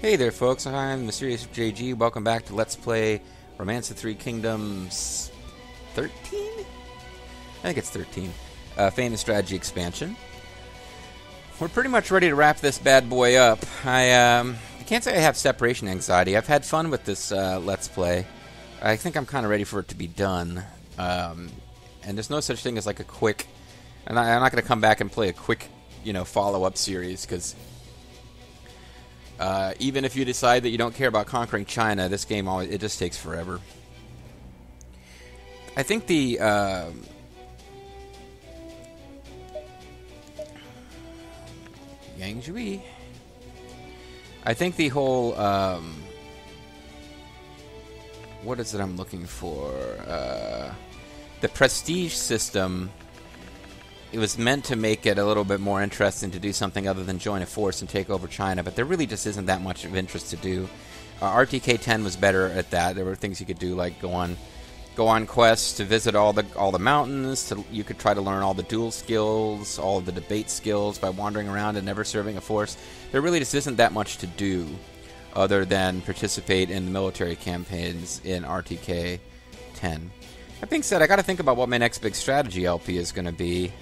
Hey there folks, I'm Mysterious JG. Welcome back to Let's Play Romance of Three Kingdoms 13? I think it's 13. Famous Strategy Expansion. We're pretty much ready to wrap this bad boy up. I can't say I have separation anxiety. I've had fun with this Let's Play. I think I'm kind of ready for it to be done. And there's no such thing as like a quick... And I'm not going to come back and play a quick, follow-up series, because... even if you decide that you don't care about conquering China, this game it just takes forever. I think the Yangzhui. I think the whole what is it I'm looking for? The prestige system. It was meant to make it a little bit more interesting to do something other than join a force and take over China, but there really just isn't that much of interest to do. RTK13 was better at that. There were things you could do, like go on quests to visit all the mountains. You could try to learn all the duel skills, all of the debate skills by wandering around and never serving a force. There really just isn't that much to do other than participate in the military campaigns in RTK13. That being said, I got to think about what my next big strategy LP is going to be.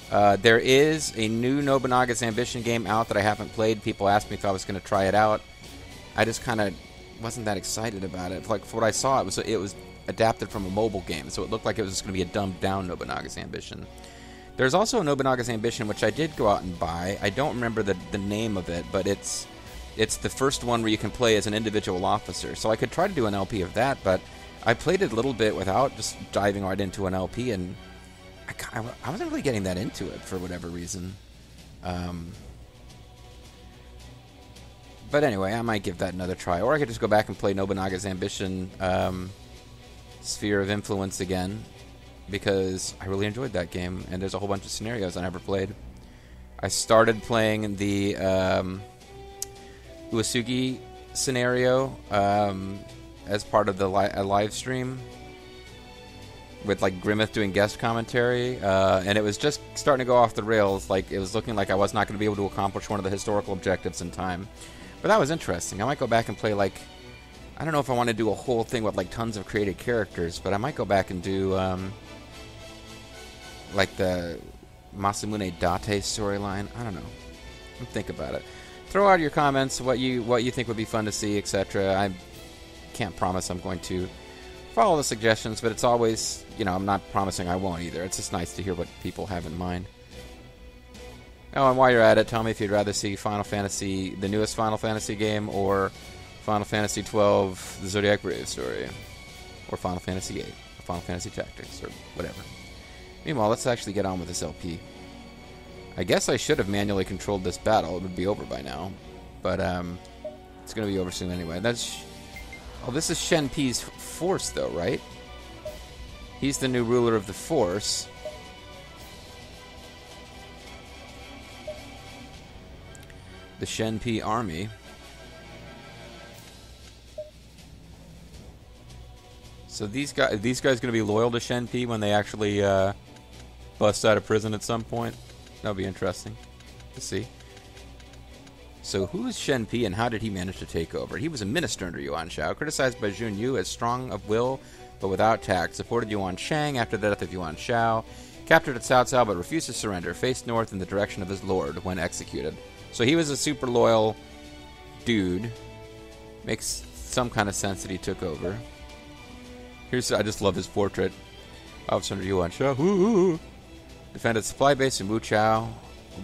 There is a new Nobunaga's Ambition game out that I haven't played. People asked me if I was going to try it out. I just kind of wasn't that excited about it. Like, for what I saw, it was adapted from a mobile game, so it looked like it was just going to be a dumbed-down Nobunaga's Ambition. There's also a Nobunaga's Ambition, which I did go out and buy. I don't remember the name of it, but it's the first one where you can play as an individual officer. So I could try to do an LP of that, but I played it a little bit without just diving right into an LP, and I wasn't really getting that into it for whatever reason. But anyway, I might give that another try. Or I could just go back and play Nobunaga's Ambition Sphere of Influence again, because I really enjoyed that game, and there's a whole bunch of scenarios I never played. I started playing the Uesugi scenario as part of the live stream, with like Grimmeth doing guest commentary, and it was just starting to go off the rails. Like, it was looking like I was not going to be able to accomplish one of the historical objectives in time. But that was interesting. I might go back and play, like, I don't know if I want to do a whole thing with like tons of created characters, but I might go back and do like the Masamune Date storyline. I don't know. Think about it. Throw out your comments, what you think would be fun to see, etc. I can't promise I'm going to follow the suggestions, but it's always, I'm not promising I won't either. It's just nice to hear what people have in mind. Oh, and while you're at it, tell me if you'd rather see Final Fantasy, the newest Final Fantasy game, or Final Fantasy XII, the Zodiac Brave story, or Final Fantasy VIII, or Final Fantasy Tactics, or whatever. Meanwhile, let's actually get on with this LP. I guess I should have manually controlled this battle. It would be over by now, but it's going to be over soon anyway. Oh, this is Shen Pi's force, though, right? He's the new ruler of the force. The Shen Pi army. So these guys going to be loyal to Shen Pi when they actually bust out of prison at some point? That'll be interesting to see. So who is Shen Pi and how did he manage to take over? He was a minister under Yuan Shao, criticized by Jun Yu as strong of will but without tact, supported Yuan Shang after the death of Yuan Shao, captured at Cao Cao but refused to surrender, faced north in the direction of his lord when executed. So he was a super loyal dude. Makes some kind of sense that he took over. I just love his portrait. Officer under Yuan Shao. Defended supply base in Wu Chao.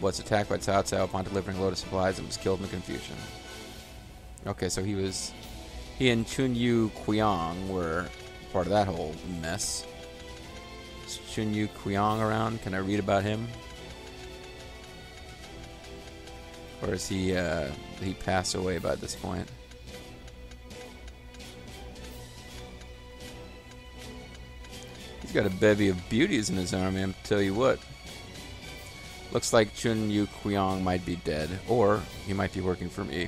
Was attacked by Cao Cao upon delivering a load of supplies and was killed in the confusion. Okay, so he and Chun Yu Qiang were part of that whole mess. Is Chun Yu Qiang around? Can I read about him? Or is he passed away by this point? He's got a bevy of beauties in his army, I'll tell you what. Looks like Chun Yu Qiang might be dead, or he might be working for me.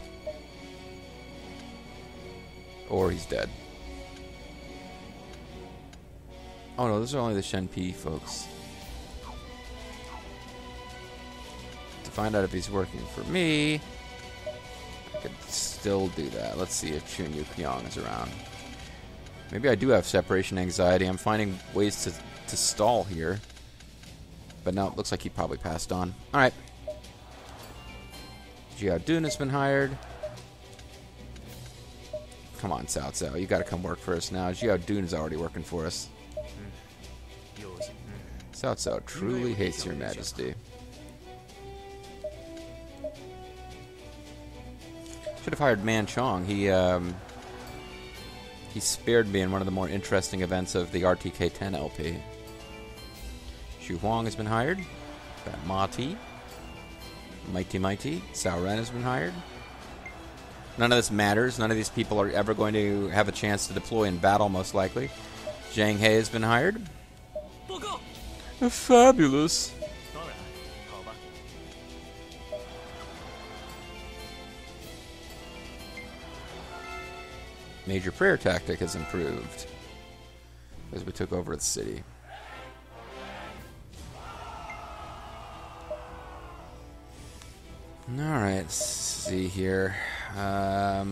Or he's dead. Oh no, those are only the Shen Pi folks. To find out if he's working for me, Could still do that. Let's see if Chun Yu Kyong is around. Maybe I do have separation anxiety. I'm finding ways to stall here. But no, it looks like he probably passed on. Alright. Jiao Dun has been hired. Come on, Cao Cao. You gotta come work for us now. Jiao Dun is already working for us. Cao Cao truly hates your majesty. Should have hired Man Chong. He spared me in one of the more interesting events of the RTK13 LP. Xu Huang has been hired. Got Ma Ti. Mighty Mighty. Cao Ren has been hired. None of this matters. None of these people are ever going to have a chance to deploy in battle, most likely. Zhang He has been hired. Fabulous. Major prayer tactic has improved as we took over the city. Alright, let's see here. How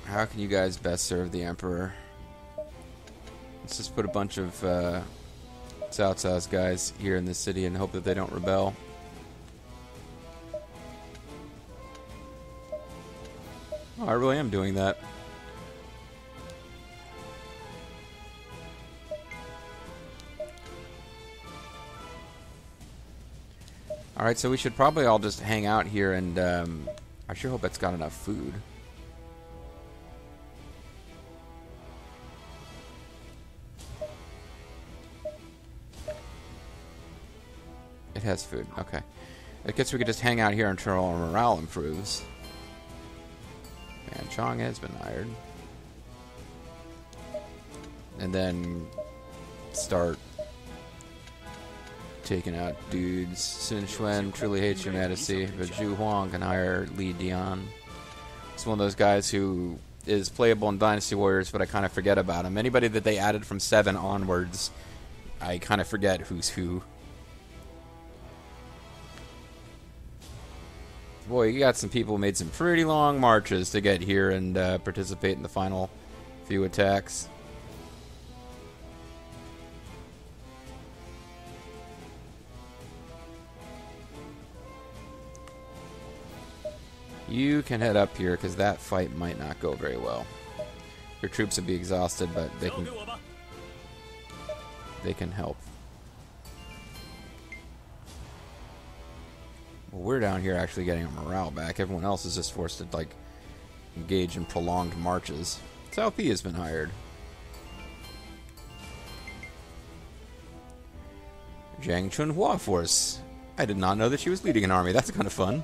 can you guys best serve the Emperor? Let's just put a bunch of Cao Cao's guys here in the city and hope that they don't rebel. Oh, I really am doing that. Alright, so we should probably all just hang out here and I sure hope it's got enough food. It has food, okay. I guess we could just hang out here until our morale improves. Man Chong has been hired. And then start taking out dudes. Sun Xuan truly hates your majesty, but Zhu Huang can hire Li Dian. It's one of those guys who is playable in Dynasty Warriors, but I kind of forget about him. Anybody that they added from 7 onwards, I kind of forget who's who. Boy, you got some people who made some pretty long marches to get here and participate in the final few attacks. You can head up here because that fight might not go very well. Your troops will be exhausted, but they can help. Well, we're down here actually getting our morale back. Everyone else is just forced to like engage in prolonged marches. Cao Pi has been hired. Zhang Chunhua Force. I did not know that she was leading an army. That's kind of fun.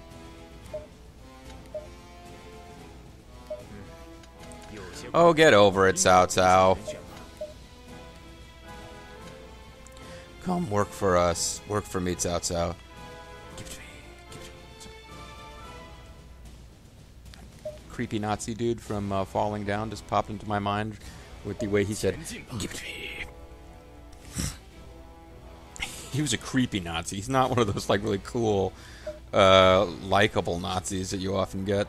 Oh, get over it, Cao Cao. Come work for us. Work for me, Cao Cao. Give it to me. Give it to me. Creepy Nazi dude from Falling Down just popped into my mind with the way he said, "Give it to me." He was a creepy Nazi. He's not one of those like really cool, likable Nazis that you often get.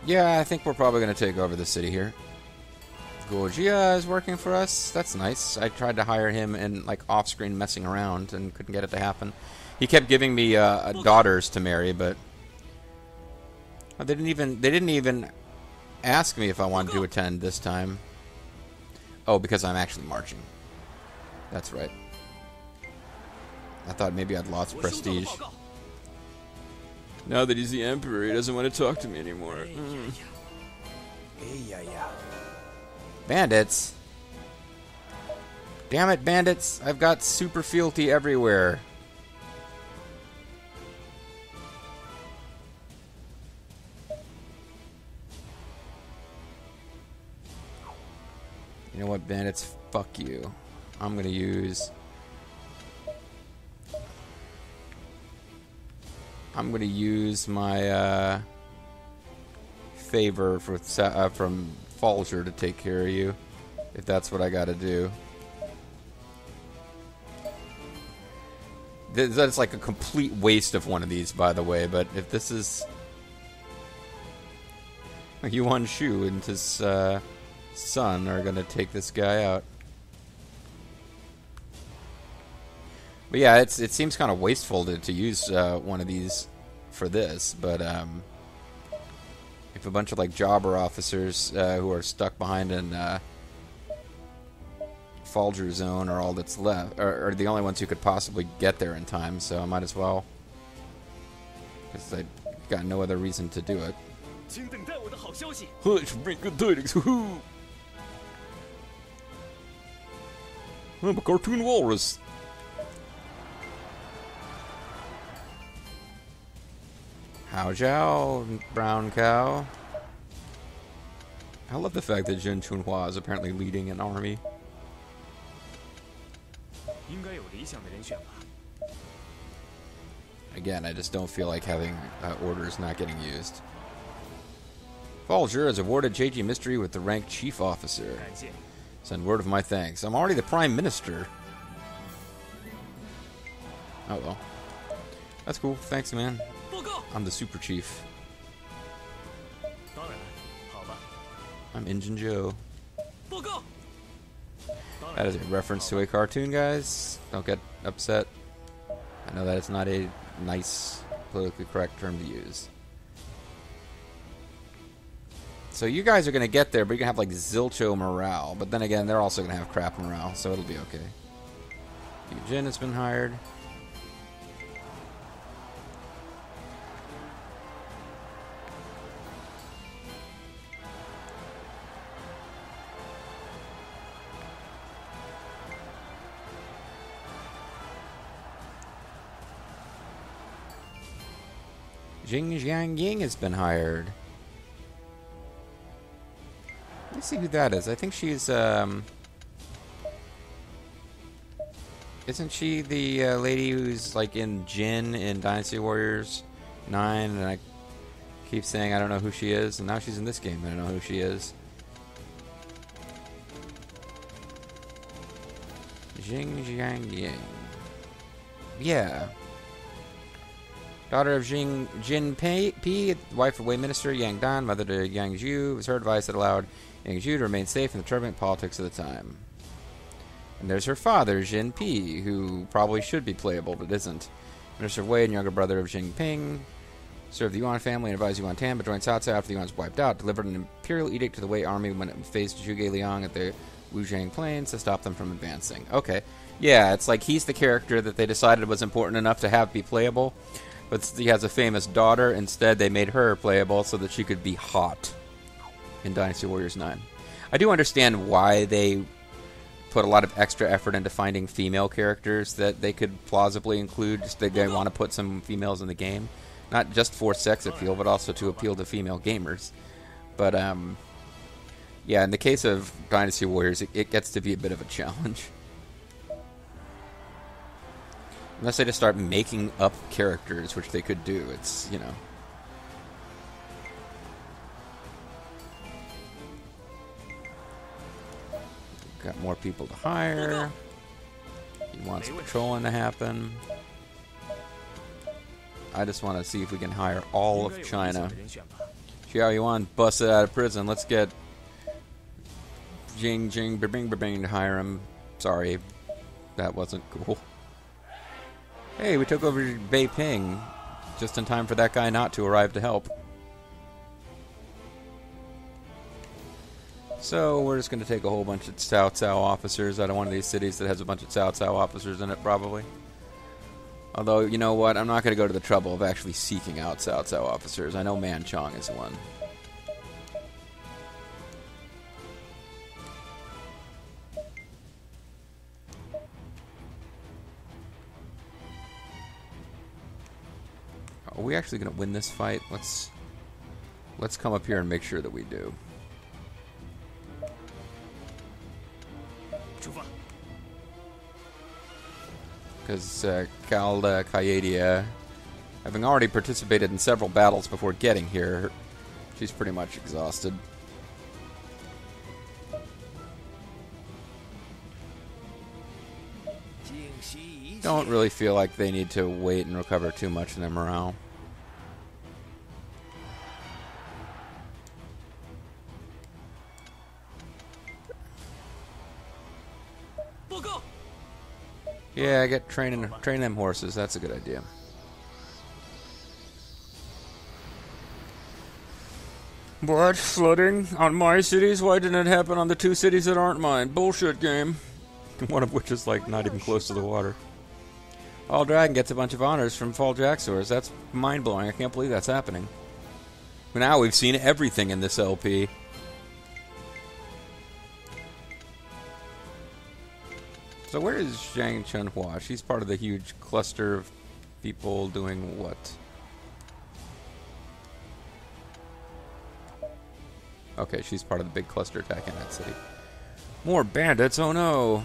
Yeah, I think we're probably going to take over the city here. Gojia is working for us. That's nice. I tried to hire him and like off-screen messing around and couldn't get it to happen. He kept giving me daughters to marry, but they didn't even ask me if I wanted to attend this time. Oh, because I'm actually marching. That's right. I thought maybe I'd lost prestige. Now that he's the Emperor, he doesn't want to talk to me anymore. Bandits? Damn it, bandits! I've got super fealty everywhere. You know what, bandits? Fuck you. I'm gonna use... my favor for from Falger to take care of you, if that's what I gotta do. That's like a complete waste of one of these, by the way, but if this is... Yuan Shu and his son are gonna take this guy out. But yeah, it seems kind of wasteful to use one of these for this, but if a bunch of like jobber officers who are stuck behind in Falger zone are all that's left, are the only ones who could possibly get there in time, so I might as well, because I got no other reason to do it. Bring good tidings, woohoo! I'm a cartoon walrus. Hao Zhao, brown cow. I love the fact that Jin Chunhua is apparently leading an army. Again, I just don't feel like having orders not getting used. Falger has awarded JG Mystery with the rank Chief Officer. Send word of my thanks. I'm already the Prime Minister. Oh well. That's cool. Thanks, man. I'm the Super Chief. I'm Injun Joe. That is a reference to a cartoon, guys. Don't get upset. I know that it's not a nice, politically correct term to use. So you guys are going to get there, but you're going to have like zilcho morale. But then again, they're also going to have crap morale, so it'll be okay. Jin has been hired. Jing Jiang Ying has been hired. Let me see who that is. I think she's, isn't she the lady who's like in Jin in Dynasty Warriors 9? And I keep saying I don't know who she is, and now she's in this game. I don't know who she is. Jing Jiang Ying. Yeah. Daughter of Jin Pi, wife of Wei Minister Yang Dan, mother to Yang Zhu. It was her advice that allowed Yang Zhu to remain safe in the turbulent politics of the time. And there's her father, Jin Pi, who probably should be playable, but isn't. Minister of Wei and younger brother of Jing Ping. Served the Yuan family and advised Yuan Tan, but joined Cao Cao after the Yuan was wiped out. Delivered an imperial edict to the Wei army when it faced Zhuge Liang at the Wujiang Plains to stop them from advancing. Okay. Yeah, it's like he's the character that they decided was important enough to have be playable. But he has a famous daughter. Instead, they made her playable so that she could be hot in Dynasty Warriors 9. I do understand why they put a lot of extra effort into finding female characters that they could plausibly include. Just they want to put some females in the game. Not just for sex appeal, but also to appeal to female gamers. But, yeah, in the case of Dynasty Warriors, it gets to be a bit of a challenge. Unless they just start making up characters, which they could do. It's, you know. Got more people to hire. He wants patrolling to happen. I just want to see if we can hire all of China. Xiao Yuan busted out of prison. Let's get Jing Bing to hire him. Sorry, that wasn't cool. Hey, we took over Beiping just in time for that guy not to arrive to help. So we're just going to take a whole bunch of Cao Cao officers out of one of these cities that has a bunch of Cao Cao officers in it, probably. Although, you know what? I'm not going to go to the trouble of actually seeking out Cao Cao officers. I know Manchong is one. Are we actually going to win this fight? Let's come up here and make sure that we do. Because Kalda Kayedia, having already participated in several battles before getting here, She's pretty much exhausted. Don't really feel like they need to wait and recover too much in their morale. Yeah, get train them horses. That's a good idea. What? Flooding on my cities? Why didn't it happen on the 2 cities that aren't mine? Bullshit game. One of which is like not even close to the water. All Dragon gets a bunch of honors from Fall Jacksaurs. That's mind-blowing. I can't believe that's happening. But now we've seen everything in this LP. So where is Zhang Chunhua? She's part of the huge cluster of people doing what? Okay, she's part of the big cluster attack in that city. More bandits, oh no!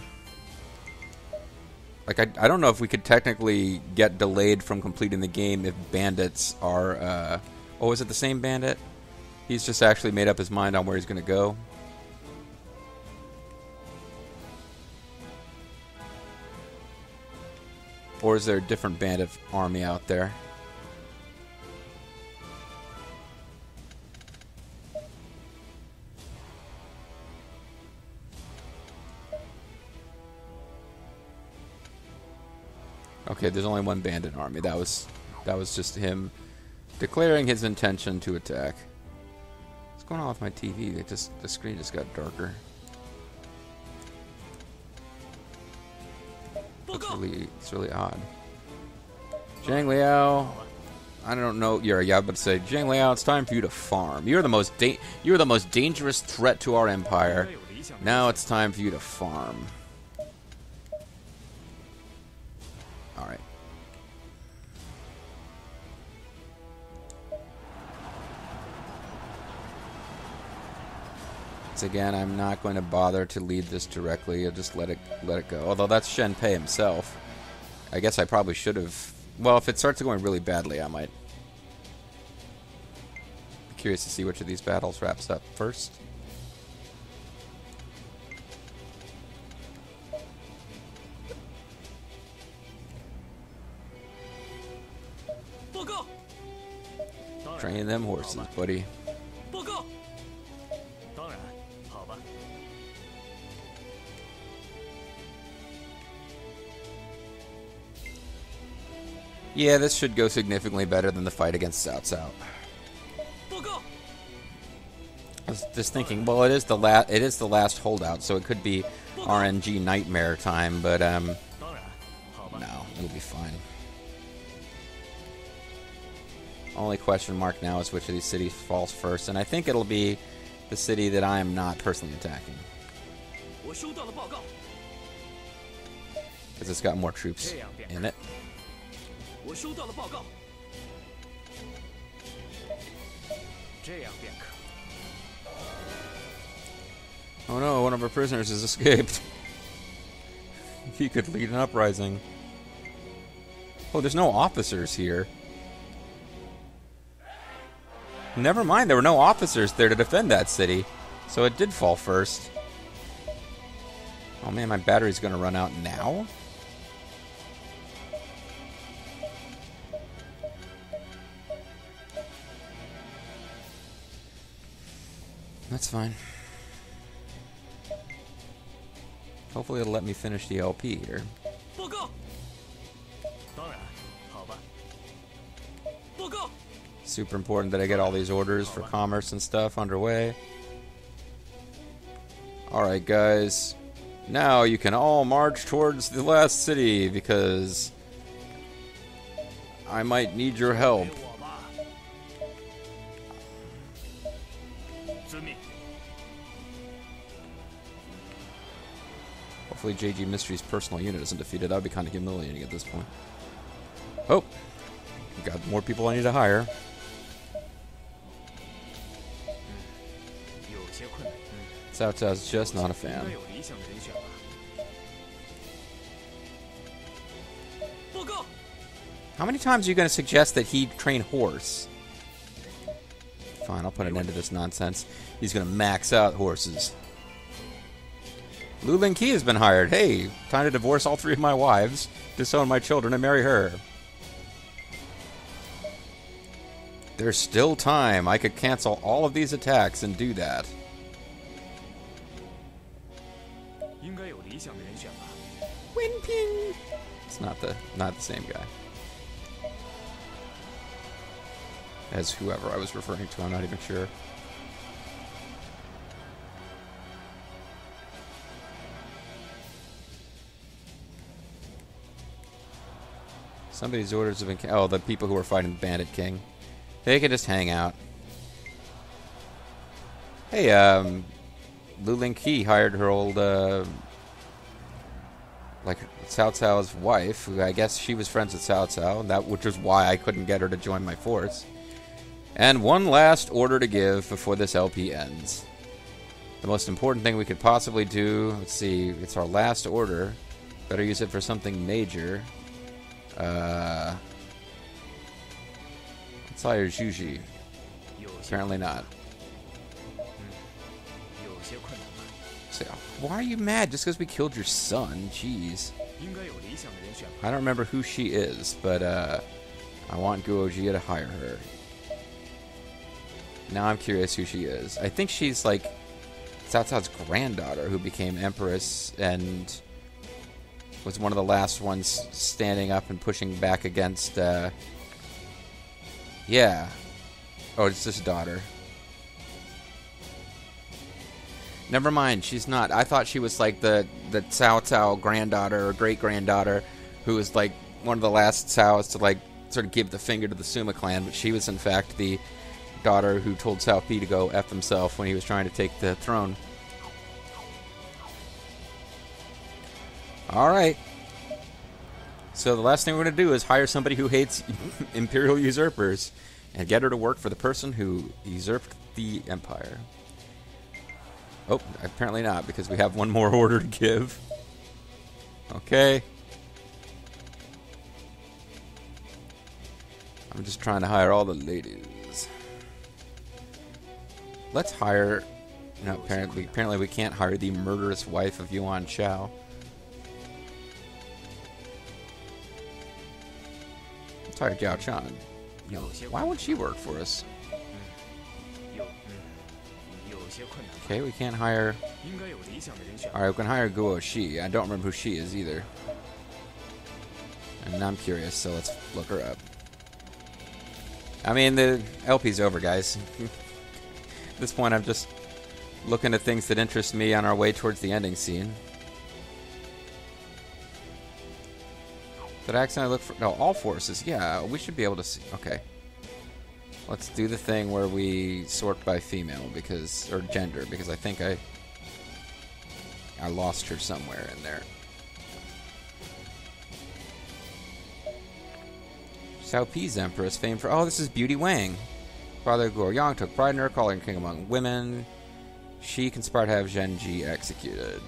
Like, I don't know if we could technically get delayed from completing the game if bandits are, oh, is it the same bandit? He's just actually made up his mind on where he's going to go. Or is there a different bandit army out there? Okay, there's only one bandit army. That was just him declaring his intention to attack. What's going on with my TV? The screen just got darker. It's really odd. Zhang Liao, I don't know. Yeah, but say Zhang Liao, it's time for you to farm. You're the most dangerous threat to our empire. Now it's time for you to farm. All right. So again, I'm not going to bother to lead this directly. I'll just let it go. Although that's Shen Pei himself. I guess I probably should have. Well, if it starts going really badly, I might. Be curious to see which of these battles wraps up first. Train them horses, buddy. Yeah, this should go significantly better than the fight against Cao Cao. I was just thinking, well, it is the last holdout, so it could be RNG nightmare time, but no, it'll be fine. Only question mark now is which of these cities falls first, and I think it'll be the city that I am not personally attacking. Because it's got more troops in it. Oh no, one of our prisoners has escaped. He could lead an uprising. Oh, there's no officers here. Never mind, there were no officers there to defend that city. So it did fall first. Oh man, my battery's gonna run out now? That's fine. Hopefully it'll let me finish the LP here. Super important that I get all these orders for commerce and stuff underway. Alright guys, now you can all march towards the last city because I might need your help. Hopefully JG Mystery's personal unit isn't defeated. That would be kind of humiliating at this point. Oh, got more people I need to hire. Cao Cao's just not a fan. How many times are you going to suggest that he train horse? Fine, I'll put an end to this nonsense. He's gonna max out horses. Lu Lingqi has been hired. Hey, time to divorce all 3 of my wives, disown my children, and marry her. There's still time. I could cancel all of these attacks and do that. Winping. It's not the same guy as whoever I was referring to. I'm not even sure. Somebody's orders have been... Oh, the people who are fighting the Bandit King. They can just hang out. Hey, Lu Lingqi hired her old, like, Cao Cao's wife, who I guess she was friends with Cao Cao, which is why I couldn't get her to join my force. And one last order to give before this LP ends. The most important thing we could possibly do... Let's see, it's our last order. Better use it for something major. Let's hire Zhuji. Apparently not. So, why are you mad? Just because we killed your son? Jeez. I don't remember who she is, but I want Guo Jia to hire her. Now I'm curious who she is. I think she's like Cao Cao's granddaughter who became empress and was one of the last ones standing up and pushing back against, yeah. Oh, it's his daughter. Never mind, she's not. I thought she was like the Cao Cao granddaughter or great-granddaughter who was like one of the last Caos to like sort of give the finger to the Suma clan, but she was in fact the daughter who told Cao Pi to go F himself when he was trying to take the throne. Alright. So the last thing we're going to do is hire somebody who hates imperial usurpers and get her to work for the person who usurped the empire. Oh, apparently not, because we have one more order to give. Okay. I'm just trying to hire all the ladies. Let's hire... No, apparently we can't hire the murderous wife of Yuan Shao. Let's hire Jiao Chan. Why would she work for us? Okay, we can't hire... Alright, we can hire Guo Shi. I don't remember who she is either. And I'm curious, so let's look her up. I mean, the LP's over, guys. At this point, I'm just looking at things that interest me on our way towards the ending scene. Did I accidentally look for... No, all forces. Yeah, we should be able to see... Okay. Let's do the thing where we sort by female, because... Or gender, because I think I lost her somewhere in there. Cao Pi's empress, famed for... Oh, this is Beauty Wang. Father Guo Yang took pride in her, calling king among women. She conspired to have Zhen Ji executed.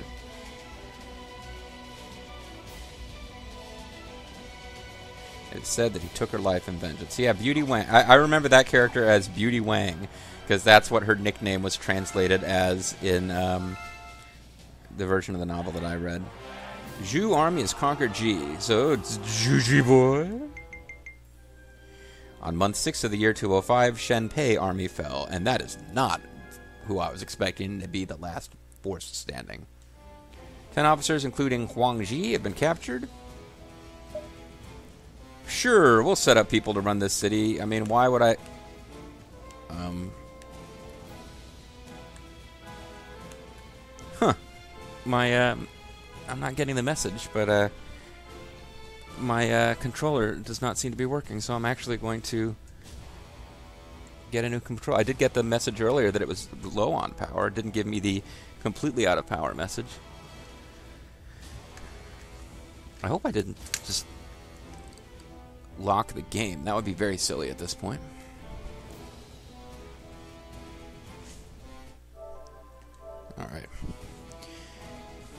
It's said that he took her life in vengeance. Yeah, Beauty Wang. I remember that character as Beauty Wang, because that's what her nickname was translated as in the version of the novel that I read. Zhu army has conquered Ji, so it's Zhuji boy. On month 6 of the year 205, Shen Pei army fell, and that is not who I was expecting to be the last force standing. 10 officers, including Huang Ji, have been captured. Sure, we'll set up people to run this city. I mean, why would I... Huh. I'm not getting the message, but, my, controller does not seem to be working, so I'm actually going to get a new controller. I did get the message earlier that it was low on power. It didn't give me the completely out of power message. I hope I didn't just... lock the game. That would be very silly at this point. Alright.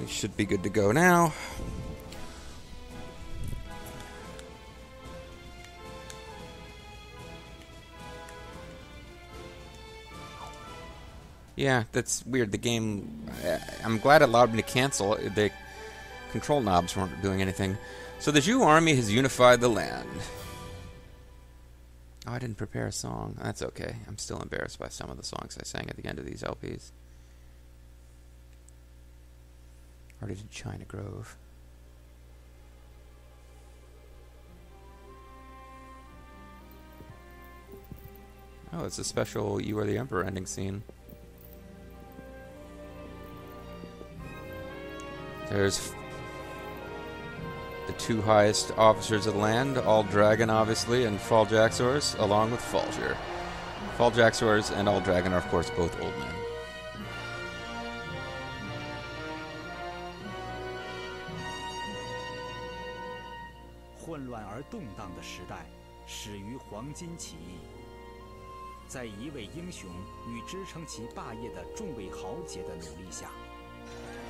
We should be good to go now. Yeah, that's weird. The game... I'm glad it allowed me to cancel. The control knobs weren't doing anything. So the Zhu army has unified the land. Oh, I didn't prepare a song. That's okay. I'm still embarrassed by some of the songs I sang at the end of these LPs. Already did China Grove. Oh, it's a special You Are the Emperor ending scene. There's the two highest officers of the land, all dragon, obviously, and Fall Jaxors, along with Falger. Fall Jaxors and all dragon are, of course, both old men.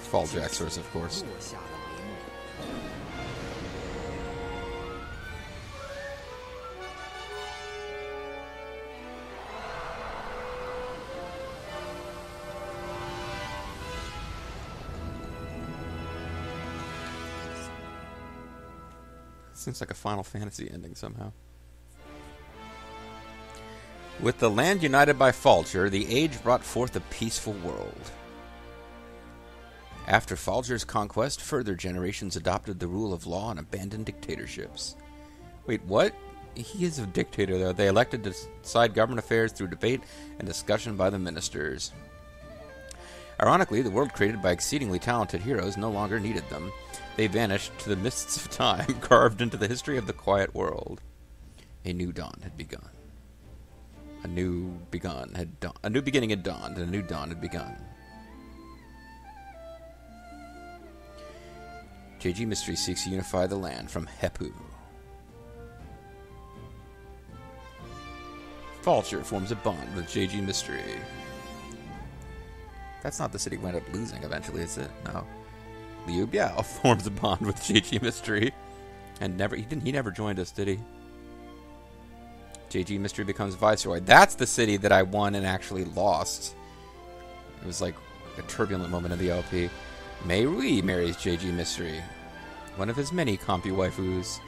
Fall Jaxors, of course. Seems like a Final Fantasy ending somehow. With the land united by Falger, the age brought forth a peaceful world. After Falger's conquest, further generations adopted the rule of law and abandoned dictatorships. Wait, what? He is a dictator, though. They elected to decide government affairs through debate and discussion by the ministers. Ironically, the world created by exceedingly talented heroes no longer needed them. They vanished to the mists of time, carved into the history of the quiet world. A new dawn had begun. A new beginning had dawned, and a new dawn had begun. JG Mystery seeks to unify the land from Hepu. Falcher forms a bond with JG Mystery. That's not the city we end up losing eventually, is it? No. Liu Biao forms a bond with JG Mystery. And he never joined us, did he? JG Mystery becomes Viceroy. That's the city that I won and actually lost. It was like a turbulent moment in the LP. Mei Rui marries JG Mystery. One of his many compu waifus.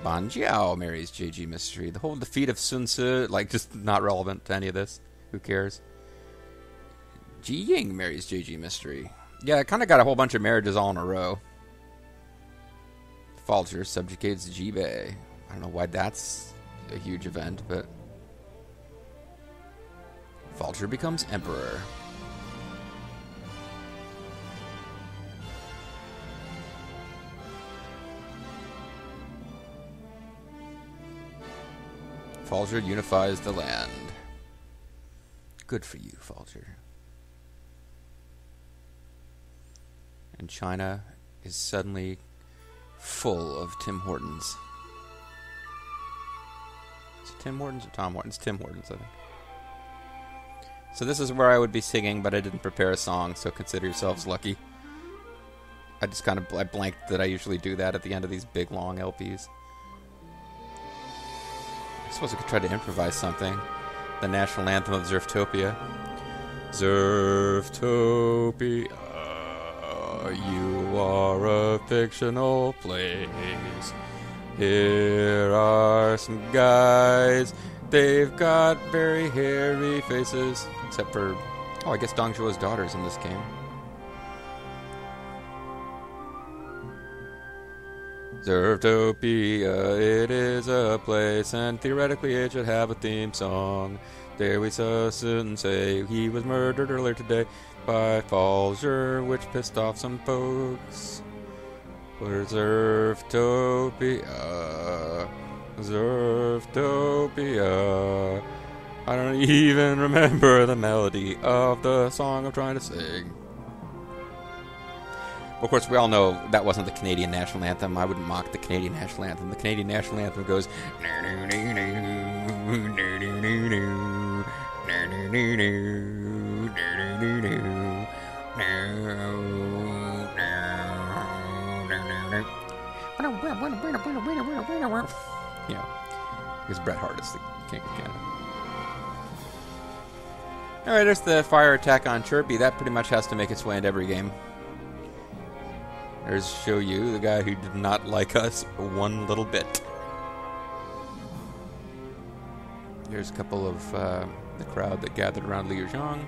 Ban Jiao marries JG Mystery. The whole defeat of Sun Tzu, like, just not relevant to any of this. Who cares? Ji Ying marries JG Mystery. Yeah, I kind of got a whole bunch of marriages all in a row. Falger subjugates Jibei. I don't know why that's a huge event, but... Falger becomes Emperor. Falger unifies the land. Good for you, Falger. And China is suddenly full of Tim Hortons. Is it Tim Hortons or Tom Hortons? Tim Hortons, I think. So this is where I would be singing, but I didn't prepare a song, so consider yourselves lucky. I just kind of blanked that I usually do that at the end of these big, long LPs. I suppose I could try to improvise something. The national anthem of Zerftopia. Zerftopia, you are a fictional place. Here are some guys. They've got very hairy faces. Except for... oh, I guess Dong Zhuo's daughter's in this game. Zerftopia, it is a place, and theoretically it should have a theme song. There we saw Sun say he was murdered earlier today by Falger, which pissed off some folks. Zerftopia, Zerftopia. I don't even remember the melody of the song I'm trying to sing. Of course, we all know that wasn't the Canadian national anthem. I wouldn't mock the Canadian national anthem. The Canadian national anthem goes... You know, because Bret Hart is the king of Canada. Alright, there's the fire attack on Chirpy. That pretty much has to make its way into every game. There's Show You, the guy who did not like us one little bit. Here's a couple of the crowd that gathered around Liu Zhang.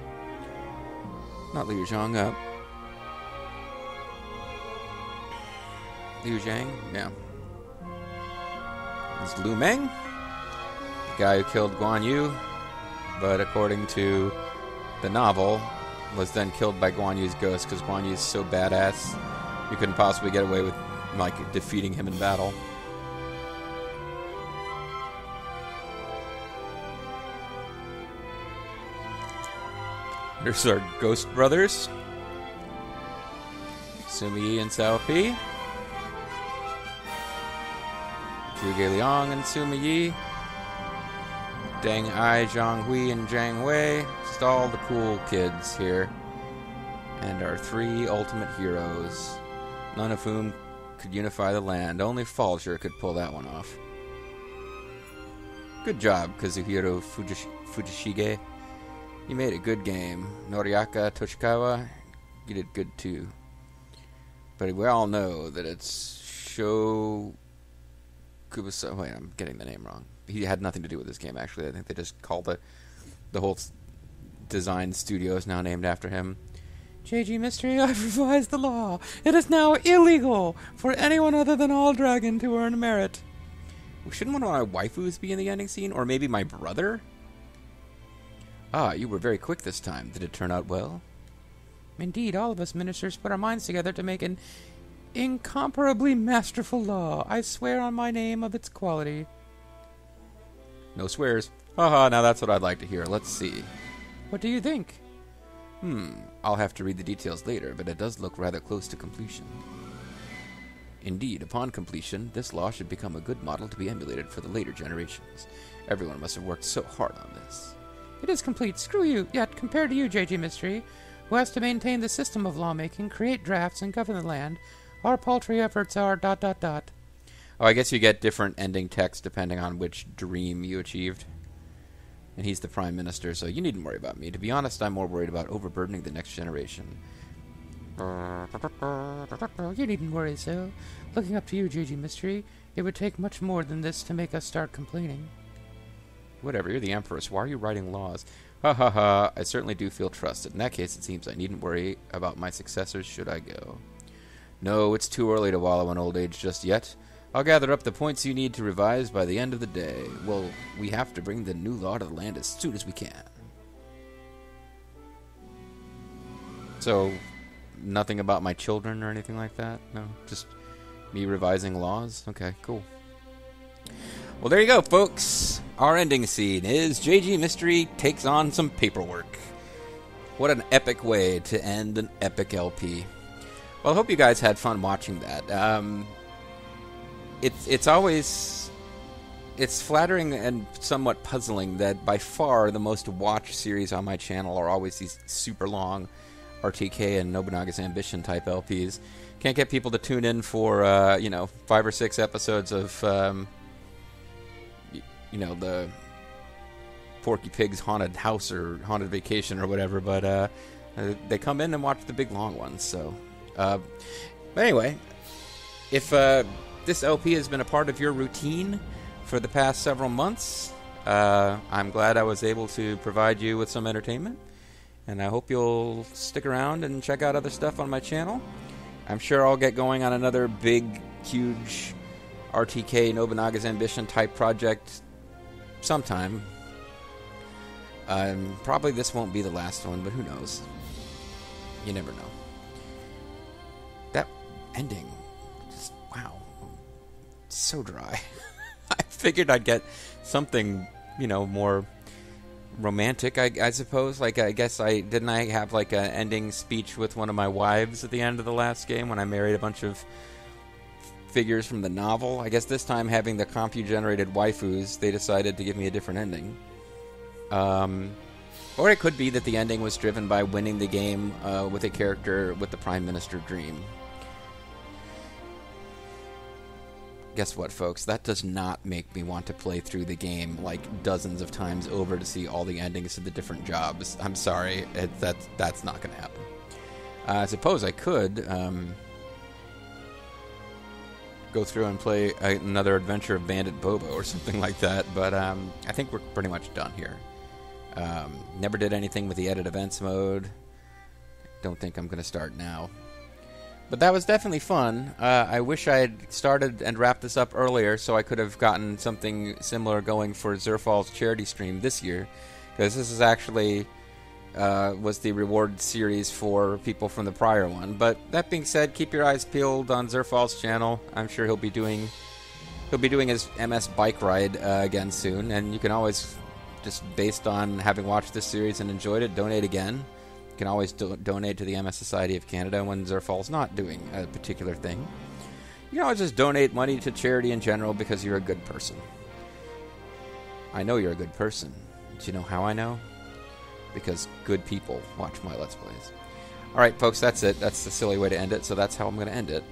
Not Liu Zhang, Liu Zhang, yeah. It's Lu Meng, the guy who killed Guan Yu, but according to the novel, was then killed by Guan Yu's ghost because Guan Yu's so badass, you couldn't possibly get away with like defeating him in battle. There's our ghost brothers, Sumi Yi and Cao Pi, Zhuge Liang and Sumi Yi, Deng Ai, Zhang Hui, and Zhang Wei. Just all the cool kids here. And our 3 ultimate heroes, none of whom could unify the land. Only Falger could pull that one off. Good job, Kazuhiro Fujishige. You made a good game. Noriaka Toshikawa, you did good too. But we all know that it's Sho Kubasa. Wait, I'm getting the name wrong. He had nothing to do with this game, actually. I think they just called it. The whole design studio is now named after him. JG Mystery, I've revised the law. It is now illegal for anyone other than All Dragon to earn merit. Shouldn't one of my waifus be in the ending scene? Or maybe my brother? Ah, you were very quick this time. Did it turn out well? Indeed, all of us ministers put our minds together to make an incomparably masterful law. I swear on my name of its quality. No swears. Haha, now that's what I'd like to hear. Let's see. What do you think? I'll have to read the details later, but it does look rather close to completion. Indeed, upon completion, this law should become a good model to be emulated for the later generations. Everyone must have worked so hard on this. It is complete. Screw you. Yet, compared to you, JG Mystery, who has to maintain the system of lawmaking, create drafts, and govern the land, our paltry efforts are ... Oh, I guess you get different ending text depending on which dream you achieved. And he's the Prime Minister, so you needn't worry about me. To be honest, I'm more worried about overburdening the next generation. You needn't worry, so. Looking up to you, JG Mystery, it would take much more than this to make us start complaining. Whatever, you're the Empress. Why are you writing laws? Ha ha ha, I certainly do feel trusted. In that case, it seems I needn't worry about my successors should I go. No, it's too early to wallow in old age just yet. I'll gather up the points you need to revise by the end of the day. Well, we have to bring the new law to the land as soon as we can. So, nothing about my children or anything like that? No, just me revising laws? Okay, cool. Well, there you go, folks. Our ending scene is JG Mystery takes on some paperwork. What an epic way to end an epic LP. Well, I hope you guys had fun watching that. It's flattering and somewhat puzzling that by far the most watched series on my channel are always these super long RTK and Nobunaga's Ambition type LPs. Can't get people to tune in for 5 or 6 episodes of the Porky Pig's Haunted House or Haunted Vacation or whatever, but they come in and watch the big long ones. So, but anyway, if this LP has been a part of your routine for the past several months, I'm glad I was able to provide you with some entertainment, and I hope you'll stick around and check out other stuff on my channel. I'm sure I'll get going on another big, huge RTK Nobunaga's Ambition type project sometime. Probably this won't be the last one, but who knows? You never know. That ending, just wow, so dry. I figured I'd get something, more romantic, I suppose. Like, I guess I have like an ending speech with one of my wives at the end of the last game when I married a bunch of figures from the novel. I guess this time, having the compu-generated waifus, they decided to give me a different ending. Or it could be that the ending was driven by winning the game with a character with the Prime Minister dream. guess what, folks? That does not make me want to play through the game like dozens of times over to see all the endings to the different jobs. I'm sorry, that's not going to happen. I suppose I could go through and play another adventure of Bandit Bobo or something like that, but I think we're pretty much done here. Never did anything with the edit events mode. Don't think I'm going to start now. But that was definitely fun. I wish I had started and wrapped this up earlier so I could have gotten something similar going for Zerfall's charity stream this year, because this is actually was the reward series for people from the prior one. But that being said, keep your eyes peeled on Zerfall's channel. I'm sure he'll be doing his MS bike ride again soon, and you can always, just based on having watched this series and enjoyed it, donate again. You can always donate to the MS Society of Canada when Zerfall's not doing a particular thing. You can always just donate money to charity in general because you're a good person. I know you're a good person. Do you know how I know? Because good people watch my Let's Plays. Alright, folks, that's it. That's the silly way to end it, so that's how I'm going to end it.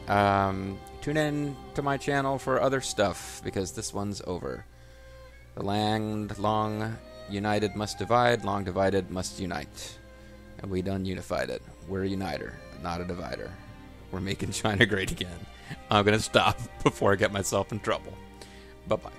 Tune in to my channel for other stuff, because this one's over. The land long united must divide, long divided must unite. And we done unified it. We're a uniter, not a divider. We're making China great again. I'm going to stop before I get myself in trouble. Bye-bye.